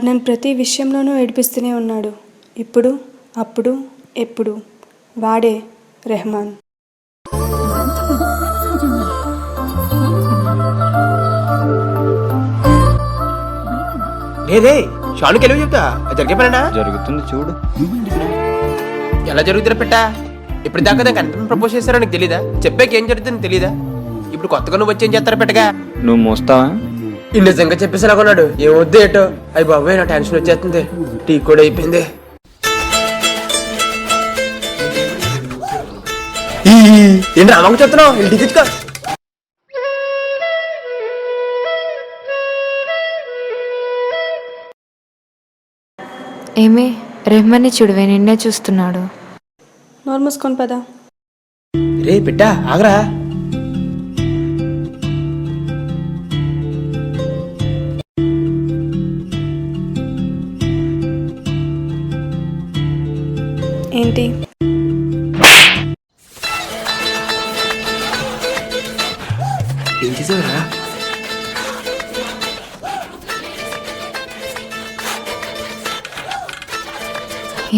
నన్ను ప్రతి విషయంలోనూ ఏడిపిస్తూనే ఉన్నాడు. ఇప్పుడు, అప్పుడు, ఎప్పుడు వాడే రెహమాన్. లేదే షానుకి ఎలా చెప్తా జరిగే పనేనా? జరుగుతుంది చూడు. ఎలా జరుగుతుందా పెట్టా? ఇప్పుడు దాకా దానికి ఎంత ప్రపోజ్ చేస్తారో నీకు తెలీదా? చెప్పాక ఏం జరుగుతుందో తెలీదా? ఇప్పుడు కొత్తగా నువ్వు వచ్చి ఏం చేస్తారా పెట్టగా? నువ్వు మోస్తావా? ఈ నిజంగా చెప్పేసి కొన్నాడు. ఏం వద్దు ఏటో. అయ్యి బాబాయ్ నా టెన్షన్ వచ్చేస్తుంది. టీ కూడా అయిపోయింది. ఏంటి రామంగా చెప్తున్నావు? ఇంటికి తెచ్చుకో. ఏమే రెహమాన్ని చూడవే, నిన్నే చూస్తున్నాడు. నోరు మూసుకొని పదా. రే పెట్టా ఆగరా. ఏంటి? ఏం చేసావురా?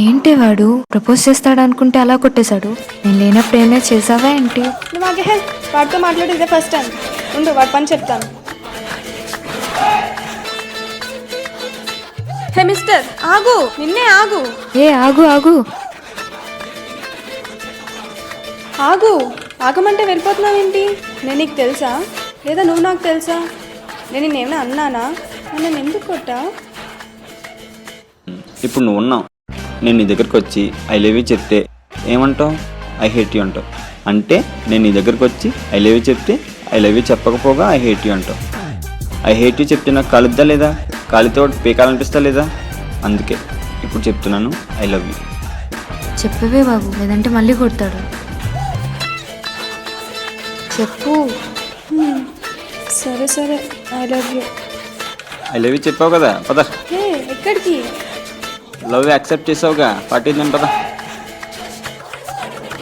ఏంటి వాడు ప్రపోజ్ చేస్తాడు అనుకుంటే అలా కొట్టేశాడు. నేను లేనప్పుడు ఏమైనా చేసావా ఏంటి? నువ్వు ఆగే. వాడితో మాట్లాడి ఇదే ఫస్ట్ టైం. ఉండు, వాడి పని చెప్తాను. హే మిస్టర్, ఆగు. నిన్నే ఆగు. ఆగు ఆగు ఆగు. ఆగమంటే వెళ్ళిపోతున్నావు ఏంటి? నేను నీకు తెలుసా లేదా నువ్వు నాకు తెలుసా? నేను నేనేమైనా అన్నానా? నన్ను ఎందుకు కొట్టావు? ఇప్పుడు నువ్వు ఉన్నావు. నేను నీ దగ్గరికి వచ్చి ఐ లవ్ యూ చెప్తే ఏమంటావు? ఐ హేట్ యూ అంటావు. అంటే నేను నీ దగ్గరికి వచ్చి ఐ లవ్ యూ చెప్తే ఐ లవ్ యూ చెప్పకపోగా ఐ హేట్ యూ అంటావు. ఐ హేట్ యూ చెప్తే నాకు కాలుద్దా లేదా? కాలితో పీకాలనిపిస్తా లేదా? అందుకే ఇప్పుడు చెప్తున్నాను ఐ లవ్ యూ. చెప్పవే బాబు, లేదంటే మళ్ళీ కొడతాడు. చెప్పు. సరే సరే, I love you. I love you చెప్పావు కదా, పద. హే ఎక్కడికి? లవ్ యాక్సెప్ట్ చేసావుగా, పార్టీ ఇద్దాం పద.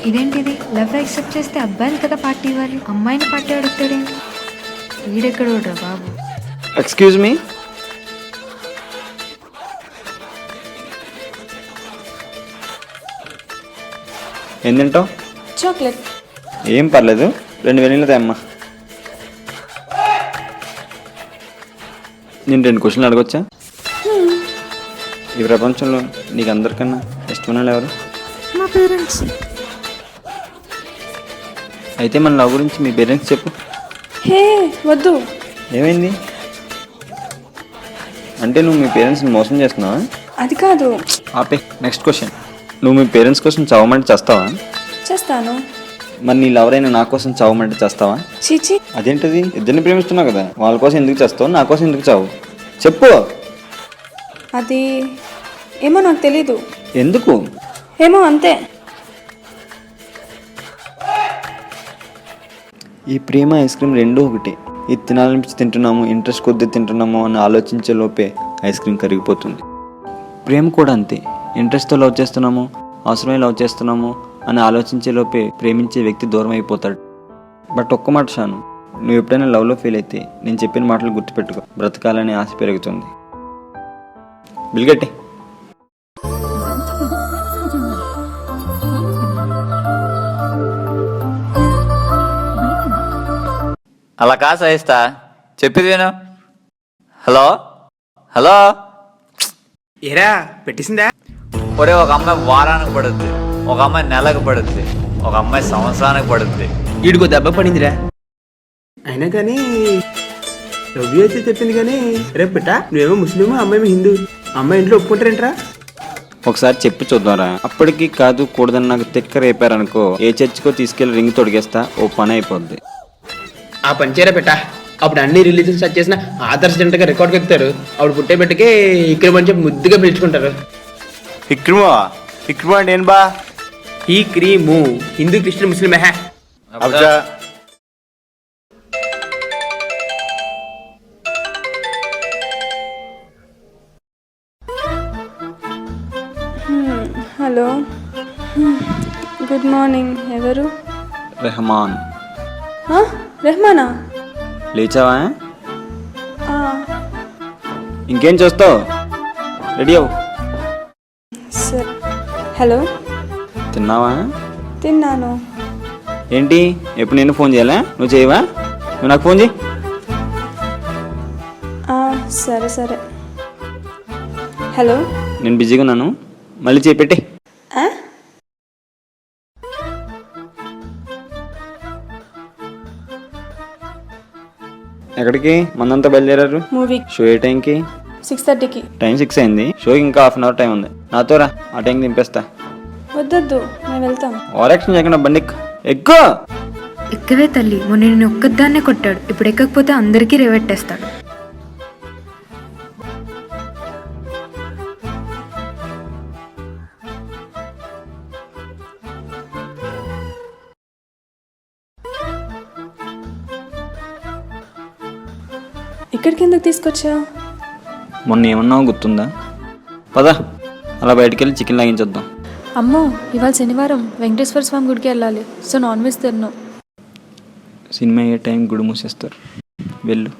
ఇదేంటిది? లవ్ యాక్సెప్ట్ చేస్తే అబ్బాయిని కదా పార్టీ ఇవ్వాలి, అమ్మాయిని పార్టీ అడుగుతాడేంటి? వీడెక్కడ రా బాబు. Excuse me. ఏం తింటావు? చాక్లెట్. ఏం పర్లేదు, 2 వెనీలదే అమ్మా. నేను 2 క్వశ్చన్లు అడగొచ్చా? ఈ ప్రపంచంలో నీకు అందరికన్నా ఇష్టమైన వాళ్ళు ఎవరు? మా పేరెంట్స్. అయితే మన లవ్ గురించి మీ పేరెంట్స్ చెప్పు. హే వద్దు. ఏమైంది? అంటే నువ్వు మీ పేరెంట్స్ని మోసం చేస్తున్నావా? అది కాదు. ఆపే. Next question. నువ్వు మీ పేరెంట్స్ కోసం చావమంటే చేస్తావా? చేస్తాను. మరి నీ లవర్ అయినా నా కోసం చావమంటే చేస్తావా? చీచి. అదేంటది? ఇద్దరిని ప్రేమిస్తున్నావు కదా, వాళ్ళ కోసం ఎందుకు చేస్తావు, నా కోసం ఎందుకు చావు? చెప్పు. అది ఏమో నాకు తెలీదు. ఎందుకు? ఏమో అంతే. ఈ ప్రేమ ఐస్ క్రీమ్ రెండూ ఒకటి. ఇది తినాలనిపించి తింటున్నాము, ఇంట్రెస్ట్ కొద్ది తింటున్నాము అని ఆలోచించే లోపే ఐస్ క్రీమ్ కరిగిపోతుంది. ప్రేమ కూడా అంతే. ఇంట్రెస్ట్తో లవ్ చేస్తున్నాము, అవసరమై లవ్ చేస్తున్నాము అని ఆలోచించే లోపే ప్రేమించే వ్యక్తి దూరం అయిపోతాడు. బట్ ఒక్క మాట షాను, నువ్వు ఎప్పుడైనా లవ్లో ఫెయిల్ అయితే నేను చెప్పిన మాటలు గుర్తుపెట్టుకో. బ్రతకాలనే ఆశ పెరుగుతుంది. బిల్గట్టి. అలా కాదు సహిస్తా, చెప్పేది విను. Hello hello. ఏరా పెట్టేసిందా? ఒరే, ఒక అమ్మాయి వారానికి పడుద్ది, ఒక అమ్మాయి నెలకు పడుద్ది, ఒక అమ్మాయి సంవత్సరానికి పడుద్ది. ఈడికో దెబ్బ పడిందిరా. అయినా కానీ రవి అయితే చెప్పింది కానీ రేపు పెట్టా నువ్వేమో ముస్లిం, అమ్మాయి హిందూ. అమ్మాయి ఇంట్లో ఒప్పుకుంటారేంట్రా? ఒకసారి చెప్పి చూద్దాంరా. అప్పటికి కాదు కూడదని నాకు తిక్క రేపారనుకో, ఏ చర్చికో తీసుకెళ్లి రింగ్ తొడిగేస్తా, ఓ పని అయిపోద్ది. ఆ పంచేరా పెట్టా. అప్పుడు అన్ని రిలీజన్స్ సెర్చ్ చేసిన ఆదర్శ జంటగా రికార్డ్కి ఎక్కుతారు. అప్పుడు పుట్టే పెట్టకే ఇక్కడ అని చెప్పి ముద్దుగా పిలుచుకుంటారు. ఇక్రమా అంటే ఏం బా? ఈ క్రీము హిందూ క్రిస్టియన్ ముస్లిం హే. అబ్జా. Hello, good morning. ఎవరు? రెహమాన్. రెహమానా? లేచావా? ఇంకేం చూస్తావు? రెడీ అవ్వు. సరే. హలో, తిన్నావా? తిన్నాను. ఏంటి ఎప్పుడు నేను ఫోన్ చేయాలా? నువ్వు చేయవా? నువ్వు నాకు ఫోన్ చేయి. సరే సరే. హలో, నేను బిజీగా ఉన్నాను, మళ్ళీ చేయి పెట్టి. ఎక్కడికి? మందంతా బయలుదేరారు. మూవీ షో ఏ టైంకి? 6:30కి. టైం 6 అయింది. షోకి ఇంకా హాఫ్ అన్ అవర్ టైం ఉంది. నాతో రా, ఆ టైంకి దింపేస్తా. వద్దొద్దు, మేము వెళ్తాం. ఓవరాక్షన్ చేయకుండా బండి ఎక్కువ. ఎక్కవే తల్లి, మొన్న నేను ఒక్కదాన్నే కొట్టాడు, ఇప్పుడు ఎక్కకపోతే అందరికీ రేవెట్టేస్తాడు. ఇక్కడికి ఎందుకు తీసుకొచ్చావు? మొన్న ఏమన్నావు గుర్తుందా? పద అలా బయటికి వెళ్ళి చికెన్ లాగించొద్దాం. అమ్మో, ఇవాళ శనివారం వెంకటేశ్వర స్వామి గుడికి వెళ్ళాలి. సో నాన్ వెజ్ తిన్నాం. సినిమా అయ్యే టైం గుడి మూసేస్తారు, వెళ్ళు.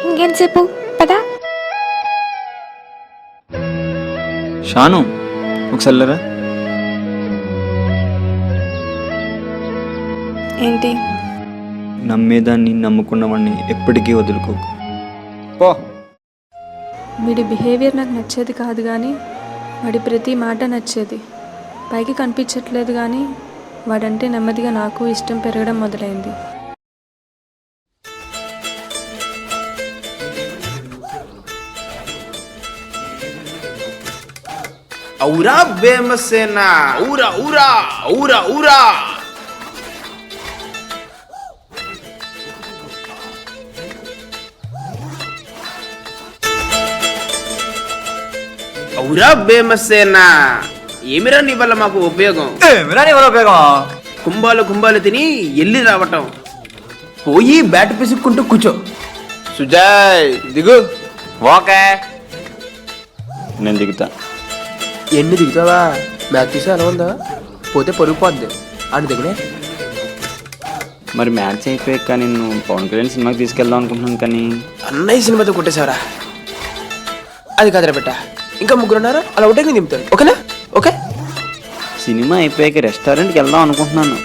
ఇంకెంతసేపు? పదా. షాను ఒకసారి లేరా? ఏంటి? నమ్మేదాన్ని నమ్ముకున్నవాడిని ఎప్పటికీ వదులుకోకు. పో. వీడి బిహేవియర్ నాకు నచ్చేది కాదు, కానీ వాడి ప్రతి మాట నచ్చేది. పైకి కనిపించట్లేదు, కానీ వాడంటే నెమ్మదిగా నాకు ఇష్టం పెరగడం మొదలైంది. ఔరా భీమసేన, ఊరా ఊరా ఊరా ఊరా. ఔరా భీమసేన, ఏమిరా నీ వల్ల మాకు ఉపయోగం? ఉపయోగం కుంభాలు కుంభాలు తిని ఎల్లి రావటం, పోయి బ్యాట్ పిసుక్కుంటూ కూర్చో. సుజయ్ దిగు. ఓకే, నేను దిగుతా. ఎన్ని దిగుతావా? మ్యాచ్ చూసి ఎలా ఉందా? పోతే పరుగు పోద్ది అని దిగనే. మరి మ్యాచ్ అయిపోయాక నేను పవన్ కళ్యాణ్ సినిమాకి తీసుకెళ్దాం అనుకుంటున్నాను, కానీ అన్నయ్య సినిమాతో కొట్టేశావరా? అది కాదురా బిడ్డ, ఇంకా ముగ్గురు ఉన్నారు, అలా ఒకటే నేను దింపుతాను. ఓకేనా? ఓకే. సినిమా అయిపోయాక రెస్టారెంట్కి వెళ్దాం అనుకుంటున్నాను.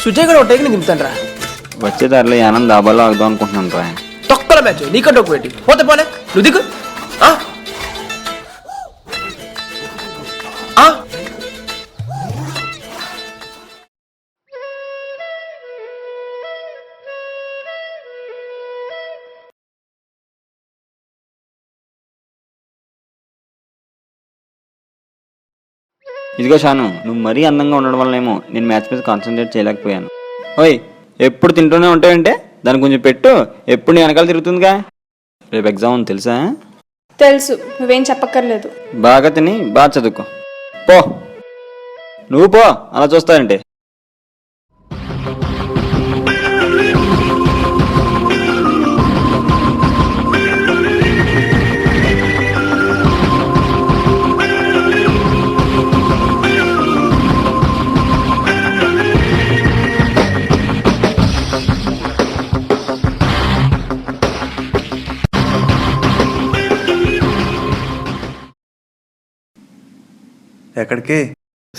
సుజయ్ కూడా ఒకటే నేను దింపుతాను రా. వచ్చే దారిలో ఆనంద్ డాబాలో ఆగుదాం అనుకుంటున్నాను రా. తొక్కల మ్యాచ్ నీకంటే ఒక పెట్టి పోతే పోలే. నువ్వు దిగు. ఇదిగో షాను, నువ్వు మరీ అందంగా ఉండడం వల్లనేమో నేను మ్యాచ్ మీద కాన్సన్ట్రేట్ చేయలేకపోయాను. ఓయ్, ఎప్పుడు తింటూనే ఉంటావంటే దాన్ని కొంచెం పెట్టు. ఎప్పుడు నీ వెనకాల తిరుగుతుందిగా. రేపు ఎగ్జామ్ ఉంది తెలుసా? తెలుసు, నువ్వేం చెప్పక్కర్లేదు. బాగా తిని బాగా చదువుకో. పో, నువ్వు పో, అలా చూస్తావంటే. ఎక్కడికి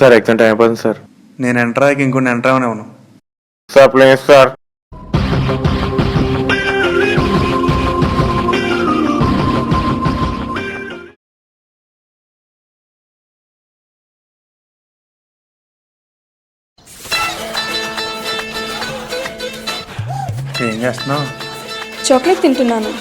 సార్? ఎగ్జామ్ టైం అయిపోతుంది సార్. నేను ఎంటర్ అయ్యాక ఇంకొన్ని ఎంటర్ అవను సార్ ప్లీజ్ సార్. ఏం చేస్తున్నావు? చాక్లెట్ తింటున్నాను.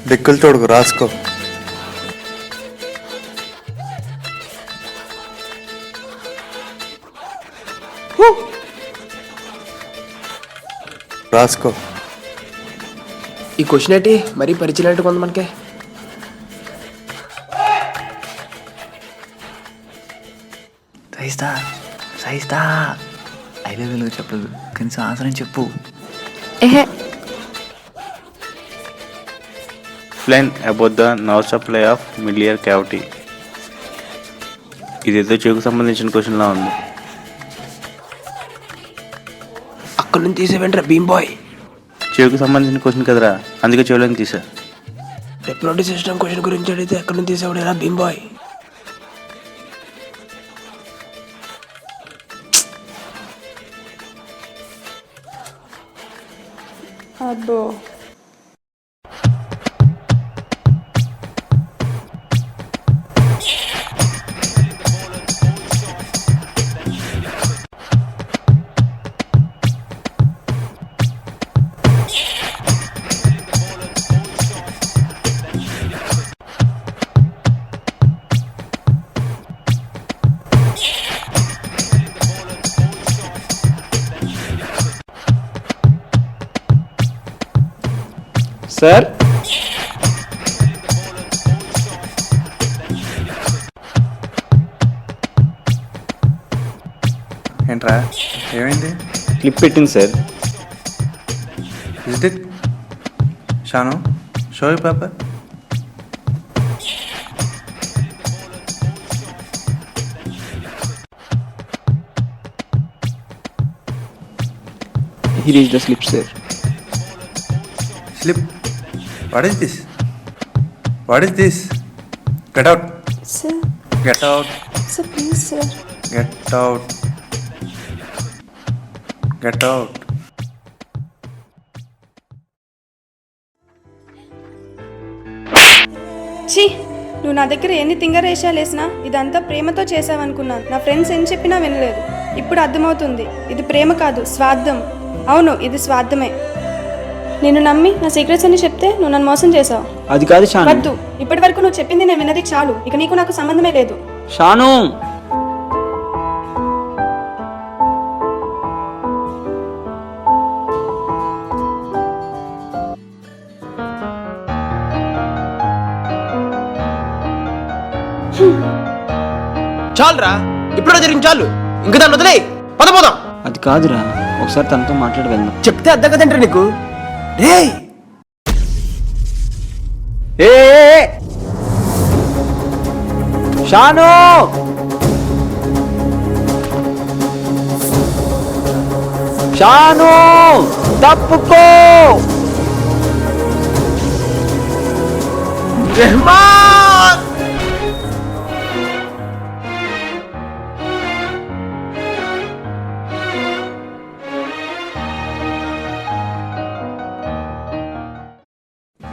దిక్కులు తోడుకు రాసుకో. రాసుకో. ఈ క్వశ్చన్ ఏంటి మరీ పరిచయం కొంత మనకి. సహిస్తా సహిస్తా ఐదే వెలుగు చెప్పదు కనీసం ఆన్సర్ అని చెప్పు. ఎహే, Explain about the nerve supply of miliar cavity. ఇదేదో చెవుకు సంబంధించిన క్వశ్చన్ లా ఉంది. అక్కడ నుంచి తీసేవేంట్రా భీమ్ బాయ్. చెవుకు సంబంధించిన క్వశ్చన్ కదరా, అందుకే చెవులోని తీసా. రెప్రొడక్టివ్ సిస్టమ్ క్వశ్చన్ గురించి అడిగితే ఎక్కడ నుంచి తీసేవాడేరా భీమ్ బాయ్. అబ్బో, సార్ ఏంట్రా ఏమైంది? క్లిప్ పెట్టింది sir. Is it Shanu? Show you paper. Here is the slip, sir. Slip? What is this? What is this? Get out. Sir Get out. Sir please sir. Get out. Get out. ఛీ, నువ్వు నా దగ్గర ఎన్ని తింగరేషాలు వేసినా ఇదంతా ప్రేమతో చేసావనుకున్నాను. నా ఫ్రెండ్స్ ఏం చెప్పినా వినలేదు. ఇప్పుడు అర్థమవుతుంది, ఇది ప్రేమ కాదు, స్వార్థం. అవును, ఇది స్వార్థమే. నేను నమ్మి నా సీక్రెట్స్ అని చెప్తే నువ్వు నన్ను మోసం చేసావు. అది కాదు షాను. వద్దు, ఇప్పటి వరకు నువ్వు చెప్పింది నేను విన్నది చాలు. ఇక నీకు నాకు సంబంధమే లేదు. షాను చాలురా, ఇప్పుడు జరిగింది చాలు. ఇంకా దాన్ని వదిలే, పదపోదాం. అది కాదురా, ఒకసారి తనతో మాట్లాడి వెళ్దాం. చెప్తే అర్థం కదంటే నీకు. రే ఏ షాను, షాను తప్పుకో. రెహమాన్,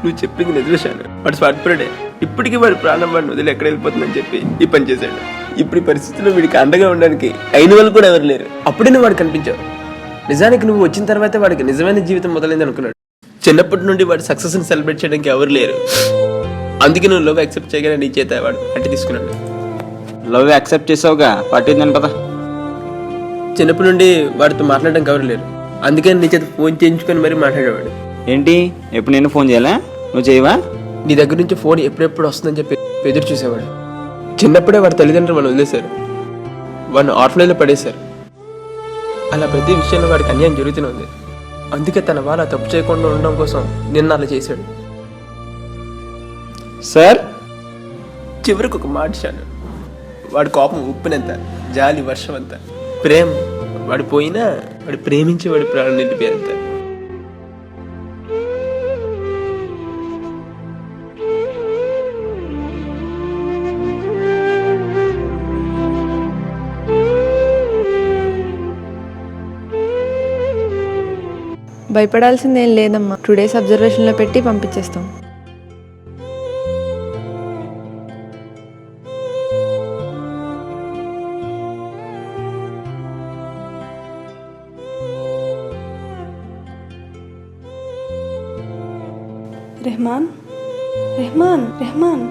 నువ్వు చెప్పింది నిజమేశాను. వాడు స్వార్థపరుడే. ఇప్పటికీ వాడి ప్రాణం వాడిని వదిలి ఎక్కడ వెళ్ళిపోతుందని చెప్పి ఈ పని చేశాడు. ఇప్పుడు ఈ పరిస్థితుల్లో వీడికి అండగా ఉండడానికి అయిన వాళ్ళు కూడా ఎవరు లేరు. అప్పుడే నువ్వు వాడికి కనిపించావు. నిజానికి నువ్వు వచ్చిన తర్వాత వాడికి నిజమైన జీవితం మొదలైంది అనుకున్నాడు. చిన్నప్పటి నుండి వాడి సక్సెస్ ని సెలబ్రేట్ చేయడానికి ఎవరు లేరు. అందుకే నువ్వు లవ్ యాక్సెప్ట్ చేయగానే నీ చేత వాడు అట్టి తీసుకున్నాడు. లవ్ యాక్సెప్ట్ చేసావుగా, పట్టిందని పద. చిన్నప్పటి నుండి వాడితో మాట్లాడడానికి ఎవరు లేరు. అందుకని నీ చేత ఫోన్ చేయించుకొని మరీ మాట్లాడేవాడు. ఏంటి, ఎప్పుడు నేను ఫోన్ చేయాలా? నువ్వు చేయవా? నీ దగ్గర నుంచి ఫోన్ ఎప్పుడెప్పుడు వస్తుందని చెప్పి ఎదురు చూసేవాడు. చిన్నప్పుడే వాడి తల్లిదండ్రులు వాడిని వదిలేశారు. వాడిని ఆర్ఫనైజ్లో పడేశారు. అలా ప్రతి విషయంలో వాడికి అన్యాయం జరుగుతూనే ఉంది. అందుకే తన వాళ్ళ తప్పు చేయకుండా ఉండడం కోసం నిన్న అలా చేశాడు. సార్ చివరికి ఒక మాట చాలు. వాడి కోపం ఉప్పినంత, జాలి వర్షం అంత, ప్రేమ వాడు పోయినా వాడు ప్రేమించి వాడి ప్రాణం నిలిపేంత. భయపడాల్సిందేం లేదమ్మా. 2 days అబ్జర్వేషన్లో పెట్టి పంపించేస్తాం. రెహమాన్, రెహమాన్ రెహమాన్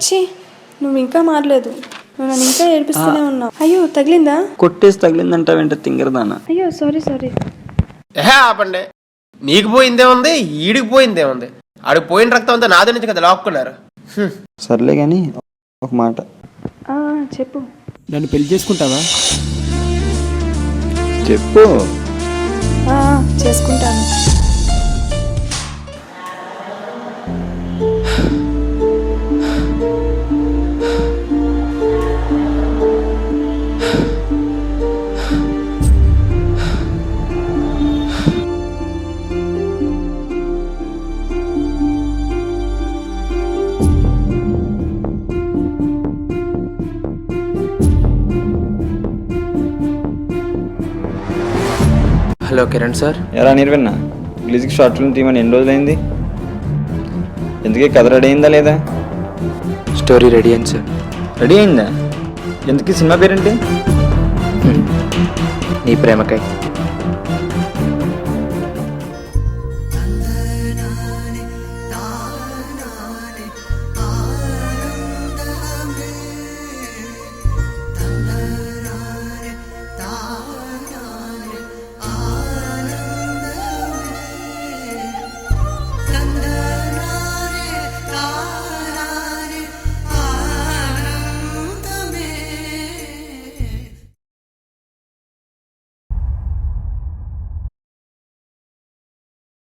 ఛీ, నువ్వు ఇంకా మారలేదు. నువ్వు నన్ను ఇంకా ఏడిపిస్తూనే ఉన్నావు. అయ్యో తగిలిందా? కొట్టేసి తగిలిందంట వెంట తింగరదానా. అయ్యో సారీ సారీ. ఆపండి. నీకు పోయిందే ఉంది, ఈడికి పోయిందే ఉంది. ఆడికి పోయిన రక్తం అంతా నాది నుంచి కదా లాక్కున్నారు. సర్లే కానీ ఒక మాట. చెప్పు. నన్ను పెళ్లి చేసుకుంటావా? చెప్పు. చేసుకుంటాను. Hello Kiran sir. ఎలా నిర్వన్నా ప్లీజ్కి షార్ట్ ఫిల్మ్ తీయమని ఎన్ని రోజులైంది? ఎందుకే కథ రెడీ అయిందా లేదా? స్టోరీ రెడీ అయింది సార్. రెడీ అయిందా? ఎందుకు సినిమా పేరేంటి? నీ ప్రేమకై.